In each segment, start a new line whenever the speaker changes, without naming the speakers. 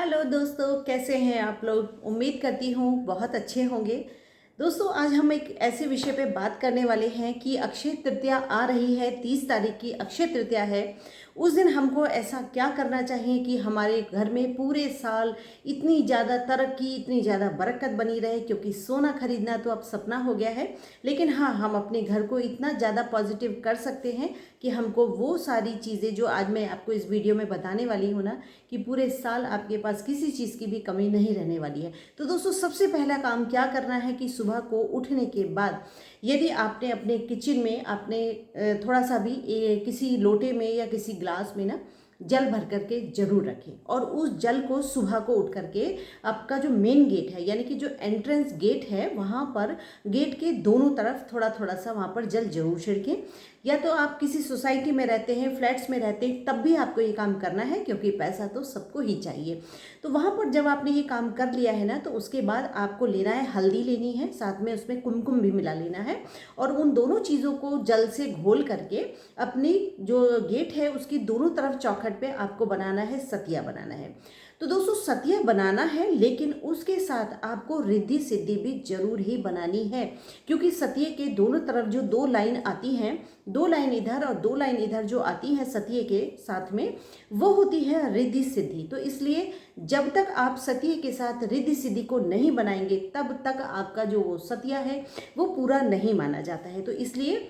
Hello दोस्तों, कैसे हैं आप लोग। उम्मीद करती हूँ बहुत अच्छे होंगे। दोस्तों, आज हम एक ऐसे विषय पे बात करने वाले हैं कि अक्षय तृतीया आ रही है। 30 तारीख की अक्षय तृतीया है। उस दिन हमको ऐसा क्या करना चाहिए कि हमारे घर में पूरे साल इतनी ज़्यादा तरक्की, इतनी ज़्यादा बरकत बनी रहे। क्योंकि सोना खरीदना तो अब सपना हो गया है, लेकिन हाँ, हम अपने घर को इतना ज़्यादा पॉजिटिव कर सकते हैं कि हमको वो सारी चीज़ें जो आज मैं आपको इस वीडियो में बताने वाली हूँ ना, कि पूरे साल आपके पास किसी चीज़ की भी कमी नहीं रहने वाली है। तो दोस्तों, सबसे पहला काम क्या करना है कि सुबह को उठने के बाद यदि आपने अपने किचन में आपने थोड़ा सा भी किसी लोटे में या किसी ग्लास में ना जल भर करके जरूर रखें, और उस जल को सुबह को उठ करके आपका जो मेन गेट है, यानी कि जो एंट्रेंस गेट है, वहाँ पर गेट के दोनों तरफ थोड़ा थोड़ा सा वहाँ पर जल जरूर छिड़कें। या तो आप किसी सोसाइटी में रहते हैं, फ्लैट्स में रहते हैं, तब भी आपको ये काम करना है, क्योंकि पैसा तो सबको ही चाहिए। तो वहाँ पर जब आपने ये काम कर लिया है ना, तो उसके बाद आपको लेना है, हल्दी लेनी है, साथ में उसमें कुमकुम भी मिला लेना है, और उन दोनों चीज़ों को जल से घोल करके अपनी जो गेट है उसकी दोनों तरफ चौखट पे आपको बनाना है, सतिया बनाना है। तो दोस्तों, सतिया बनाना है, लेकिन उसके साथ आपको रिद्धि सिद्धि भी जरूर ही बनानी है। क्योंकि सतिये के दोनों तरफ जो दो लाइन आती हैं, दो लाइन इधर और दो लाइन इधर जो आती है सतिये के साथ में, वो होती है रिद्धि सिद्धि। तो इसलिए जब तक आप सतिये के साथ रिद्धि सिद्धि को नहीं बनाएंगे, तब तक आपका जो वो सतिया है वो पूरा नहीं माना जाता है। तो इसलिए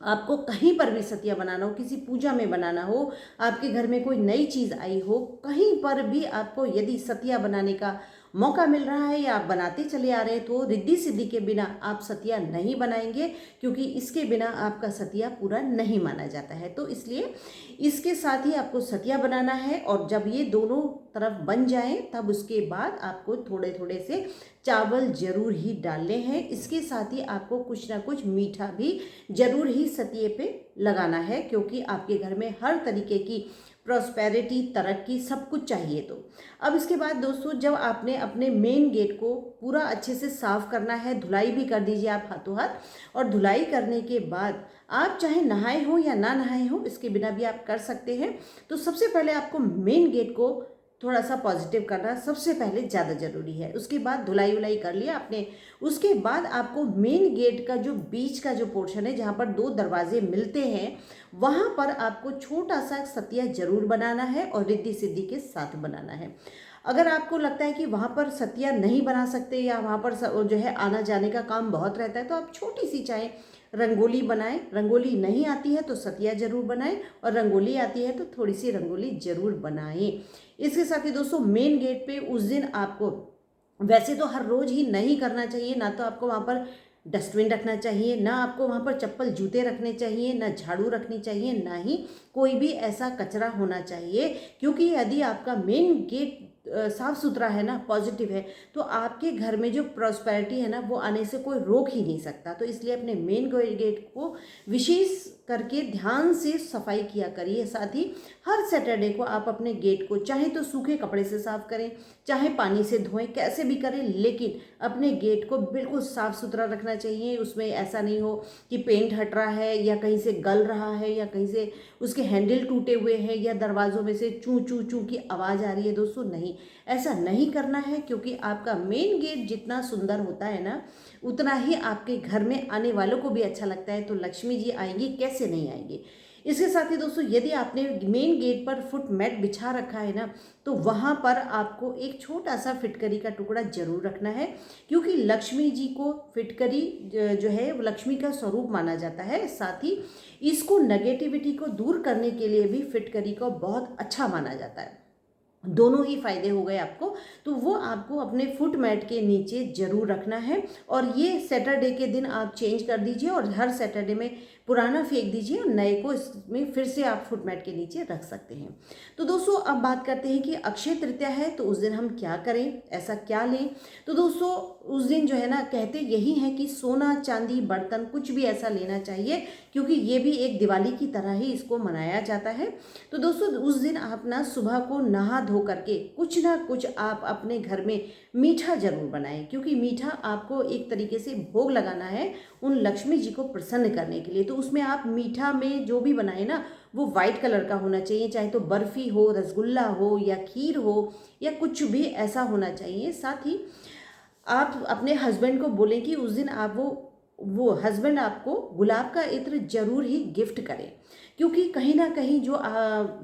आपको कहीं पर भी सतिया बनाना हो, किसी पूजा में बनाना हो, आपके घर में कोई नई चीज़ आई हो, कहीं पर भी आपको यदि सतिया बनाने का मौका मिल रहा है या आप बनाते चले आ रहे हैं, तो रिद्धि सिद्धि के बिना आप सतिया नहीं बनाएंगे, क्योंकि इसके बिना आपका सतिया पूरा नहीं माना जाता है। तो इसलिए इसके साथ ही आपको सतिया बनाना है, और जब ये दोनों तरफ बन जाएं, तब उसके बाद आपको थोड़े थोड़े से चावल जरूर ही डालने हैं। इसके साथ ही आपको कुछ ना कुछ मीठा भी जरूर ही सतिये पे लगाना है, क्योंकि आपके घर में हर तरीके की प्रॉस्पेरिटी, तरक्की, सब कुछ चाहिए। तो अब इसके बाद दोस्तों, जब आपने अपने मेन गेट को पूरा अच्छे से साफ करना है, धुलाई भी कर दीजिए आप हाथों हाथ। और धुलाई करने के बाद आप चाहे नहाए हो या ना नहाए हो, इसके बिना भी आप कर सकते हैं। तो सबसे पहले आपको मेन गेट को थोड़ा सा पॉजिटिव करना सबसे पहले ज़्यादा ज़रूरी है। उसके बाद धुलाई उलाई कर लिया आपने, उसके बाद आपको मेन गेट का जो बीच का जो पोर्शन है, जहाँ पर दो दरवाजे मिलते हैं, वहाँ पर आपको छोटा सा सतिया जरूर बनाना है, और रिद्धि सिद्धि के साथ बनाना है। अगर आपको लगता है कि वहाँ पर सतिया नहीं बना सकते, या वहाँ पर जो है आना जाने का काम बहुत रहता है, तो आप छोटी सी चाहे रंगोली बनाएं। रंगोली नहीं आती है तो सतिया जरूर बनाएं, और रंगोली आती है तो थोड़ी सी रंगोली जरूर बनाएं। इसके साथ ही दोस्तों, मेन गेट पे उस दिन आपको, वैसे तो हर रोज ही नहीं करना चाहिए, ना तो आपको वहाँ पर डस्टबिन रखना चाहिए, ना आपको वहाँ पर चप्पल जूते रखने चाहिए, ना झाड़ू रखनी चाहिए, ना ही कोई भी ऐसा कचरा होना चाहिए। क्योंकि यदि आपका मेन गेट साफ सुथरा है ना, पॉजिटिव है, तो आपके घर में जो प्रॉस्पेरिटी है ना, वो आने से कोई रोक ही नहीं सकता। तो इसलिए अपने मेन गेट को विशेष करके ध्यान से सफाई किया करिए। साथ ही हर सैटरडे को आप अपने गेट को चाहे तो सूखे कपड़े से साफ करें, चाहे पानी से धोएं, कैसे भी करें, लेकिन अपने गेट को बिल्कुल साफ सुथरा रखना चाहिए। उसमें ऐसा नहीं हो कि पेंट हट रहा है, या कहीं से गल रहा है, या कहीं से उसके हैंडल टूटे हुए हैं, या दरवाज़ों में से चू चू चू की आवाज़ आ रही है। दोस्तों, नहीं, ऐसा नहीं करना है। क्योंकि आपका मेन गेट जितना सुंदर होता है ना, उतना ही आपके घर में आने वालों को भी अच्छा लगता है। तो लक्ष्मी जी आएंगी, कैसे नहीं आएंगी। इसके साथ ही दोस्तों, यदि आपने मेन गेट पर फुट मैट बिछा रखा है ना, तो वहाँ पर आपको एक छोटा सा फिटकरी का टुकड़ा जरूर रखना है। क्योंकि लक्ष्मी जी को फिटकरी जो है वो लक्ष्मी का स्वरूप माना जाता है। साथ ही इसको नेगेटिविटी को दूर करने के लिए भी फिटकरी को बहुत अच्छा माना जाता है। दोनों ही फायदे हो गए आपको। तो वो आपको अपने फुट मैट के नीचे जरूर रखना है, और ये सैटरडे के दिन आप चेंज कर दीजिए, और हर सैटरडे में पुराना फेंक दीजिए और नए को इसमें फिर से आप फुट मैट के नीचे रख सकते हैं। तो दोस्तों, अब बात करते हैं कि अक्षय तृतीया है, तो उस दिन हम क्या करें, ऐसा क्या लें। तो दोस्तों, उस दिन जो है ना, कहते यही है कि सोना, चांदी, बर्तन, कुछ भी ऐसा लेना चाहिए, क्योंकि ये भी एक दिवाली की तरह ही इसको मनाया जाता है। तो दोस्तों, उस दिन आप ना सुबह को नहा धो करके कुछ ना कुछ आप अपने घर में मीठा जरूर बनाएं, क्योंकि मीठा आपको एक तरीके से भोग लगाना है उन लक्ष्मी जी को प्रसन्न करने के लिए। तो उसमें आप मीठा में जो भी बनाए ना वो वाइट कलर का होना चाहिए, चाहे तो बर्फ़ी हो, रसगुल्ला हो या खीर हो या कुछ भी ऐसा होना चाहिए। साथ ही आप अपने हस्बैंड को बोलें कि उस दिन आप वो हस्बैंड आपको गुलाब का इत्र जरूर ही गिफ्ट करें, क्योंकि कहीं ना कहीं जो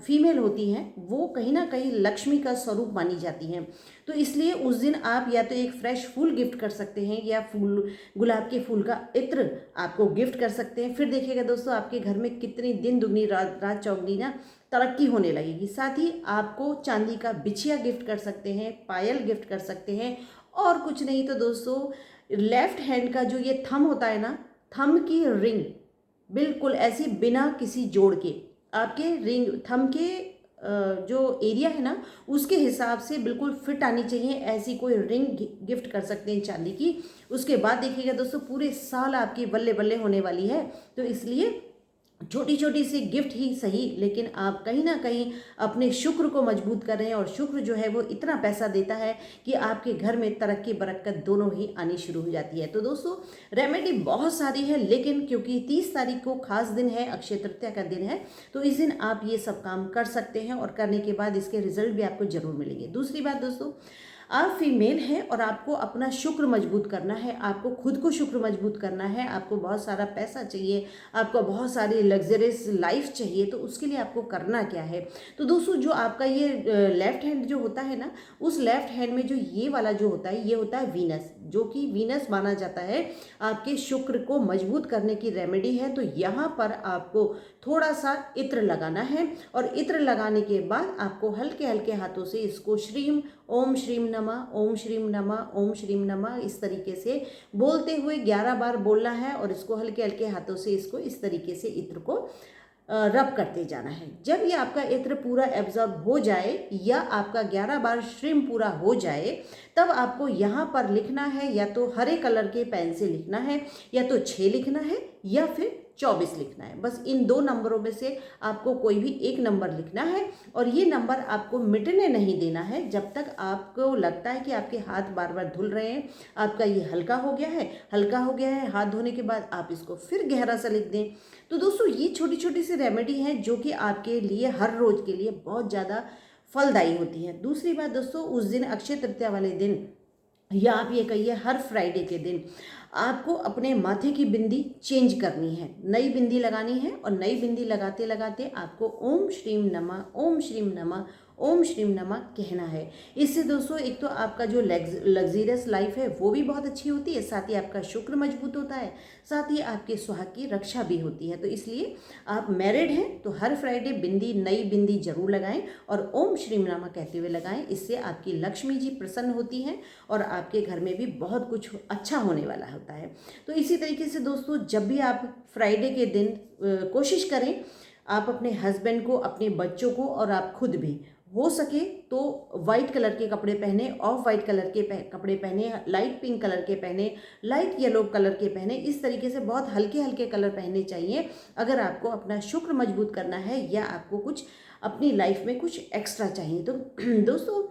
फीमेल होती हैं वो कहीं ना कहीं लक्ष्मी का स्वरूप मानी जाती हैं। तो इसलिए उस दिन आप या तो एक फ्रेश फूल गिफ्ट कर सकते हैं या गुलाब के फूल का इत्र आपको गिफ्ट कर सकते हैं। फिर देखिएगा दोस्तों, आपके घर में कितनी दिन दुगनी रात चौगनी ना तरक्की होने लगेगी। साथ ही आपको चांदी का बिछिया गिफ्ट कर सकते हैं, पायल गिफ्ट कर सकते हैं, और कुछ नहीं तो दोस्तों लेफ्ट हैंड का जो ये थंब होता है ना, थंब की रिंग बिल्कुल ऐसी बिना किसी जोड़ के आपके रिंग थंब के जो एरिया है ना उसके हिसाब से बिल्कुल फिट आनी चाहिए, ऐसी कोई रिंग गिफ्ट कर सकते हैं चांदी की। उसके बाद देखिएगा दोस्तों पूरे साल आपकी बल्ले बल्ले होने वाली है। तो इसलिए छोटी छोटी सी गिफ्ट ही सही, लेकिन आप कहीं ना कहीं अपने शुक्र को मजबूत कर रहे हैं, और शुक्र जो है वो इतना पैसा देता है कि आपके घर में तरक्की बरकत दोनों ही आनी शुरू हो जाती है। तो दोस्तों रेमेडी बहुत सारी है, लेकिन क्योंकि 30 तारीख को खास दिन है, अक्षय तृतीया का दिन है, तो इस दिन आप ये सब काम कर सकते हैं और करने के बाद इसके रिजल्ट भी आपको जरूर मिलेंगे। दूसरी बात दोस्तों, आप फीमेल हैं और आपको अपना शुक्र मजबूत करना है, आपको खुद को शुक्र मजबूत करना है, आपको बहुत सारा पैसा चाहिए, आपको बहुत सारी लग्जरियस लाइफ चाहिए। तो उसके लिए आपको करना क्या है? तो दोस्तों जो आपका ये लेफ्ट हैंड जो होता है ना, उस लेफ्ट हैंड में जो ये वाला जो होता है ये होता है वीनस, जो कि वीनस माना जाता है आपके शुक्र को मजबूत करने की रेमेडी है। तो यहाँ पर आपको थोड़ा सा इत्र लगाना है, और इत्र लगाने के बाद आपको हल्के हल्के हाथों से इसको श्रीम ओम श्रीम नमः, ओम श्रीम नमः, ओम श्रीम नमः इस तरीके से बोलते हुए 11 बार बोलना है, और इसको हल्के हल्के हाथों से इसको इस तरीके से इत्र को रब करते जाना है। जब ये आपका इत्र पूरा एब्जॉर्ब हो जाए या आपका 11 बार श्रीम पूरा हो जाए, तब आपको यहाँ पर लिखना है, या तो हरे कलर के पेन से लिखना है, या तो 6 लिखना है, या फिर 24 लिखना है। बस इन 2 नंबरों में से आपको कोई भी एक नंबर लिखना है, और ये नंबर आपको मिटने नहीं देना है जब तक आपको लगता है कि आपके हाथ बार बार धुल रहे हैं, आपका ये हल्का हो गया है। हल्का हो गया है, हाथ धोने के बाद आप इसको फिर गहरा सा लिख दें। तो दोस्तों ये छोटी छोटी सी रेमेडी हैं जो कि आपके लिए हर रोज़ के लिए बहुत ज़्यादा फलदायी होती हैं। दूसरी बात दोस्तों, उस दिन अक्षय तृतीया वाले दिन, या आप ये कहिए हर फ्राइडे के दिन, आपको अपने माथे की बिंदी चेंज करनी है, नई बिंदी लगानी है, और नई बिंदी लगाते लगाते आपको ओम श्रीम नमः, ओम श्रीम नमः, ओम श्रीम नमः कहना है। इससे दोस्तों एक तो आपका जो लग्जरियस लाइफ है वो भी बहुत अच्छी होती है, साथ ही आपका शुक्र मजबूत होता है, साथ ही आपके सुहाग की रक्षा भी होती है। तो इसलिए आप मैरिड हैं तो हर फ्राइडे बिंदी, नई बिंदी जरूर लगाएं, और ओम श्रीम नमः कहते हुए लगाएं। इससे आपकी लक्ष्मी जी प्रसन्न होती हैं और आपके घर में भी बहुत कुछ अच्छा होने वाला होता है। तो इसी तरीके से दोस्तों जब भी आप फ्राइडे के दिन कोशिश करें, आप अपने हस्बैंड को, अपने बच्चों को, और आप खुद भी हो सके तो वाइट कलर के कपड़े पहने, ऑफ वाइट कलर के कपड़े पहने, लाइट पिंक कलर के पहने, लाइट येलो कलर के पहने, इस तरीके से बहुत हल्के हल्के कलर पहनने चाहिए अगर आपको अपना शुक्र मजबूत करना है, या आपको कुछ अपनी लाइफ में कुछ एक्स्ट्रा चाहिए। तो दोस्तों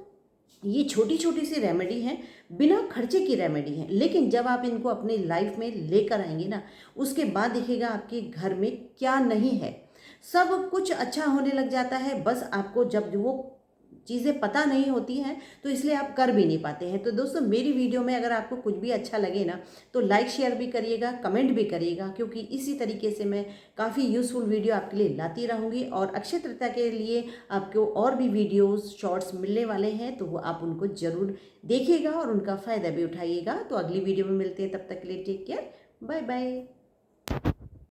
ये छोटी छोटी सी रेमेडी हैं, बिना खर्चे की रेमेडी हैं, लेकिन जब आप इनको अपनी लाइफ में लेकर आएंगे ना, उसके बाद देखिएगा आपके घर में क्या नहीं है, सब कुछ अच्छा होने लग जाता है। बस आपको जब वो चीज़ें पता नहीं होती हैं तो इसलिए आप कर भी नहीं पाते हैं। तो दोस्तों मेरी वीडियो में अगर आपको कुछ भी अच्छा लगे ना तो लाइक शेयर भी करिएगा, कमेंट भी करिएगा, क्योंकि इसी तरीके से मैं काफ़ी यूज़फुल वीडियो आपके लिए लाती रहूँगी। और अक्षय तृतीया के लिए आपको और भी वीडियोस शॉर्ट्स मिलने वाले हैं, तो वो आप उनको ज़रूर देखिएगा और उनका फ़ायदा भी उठाइएगा। तो अगली वीडियो में मिलते हैं, तब तक के लिए टेक केयर, बाय बाय।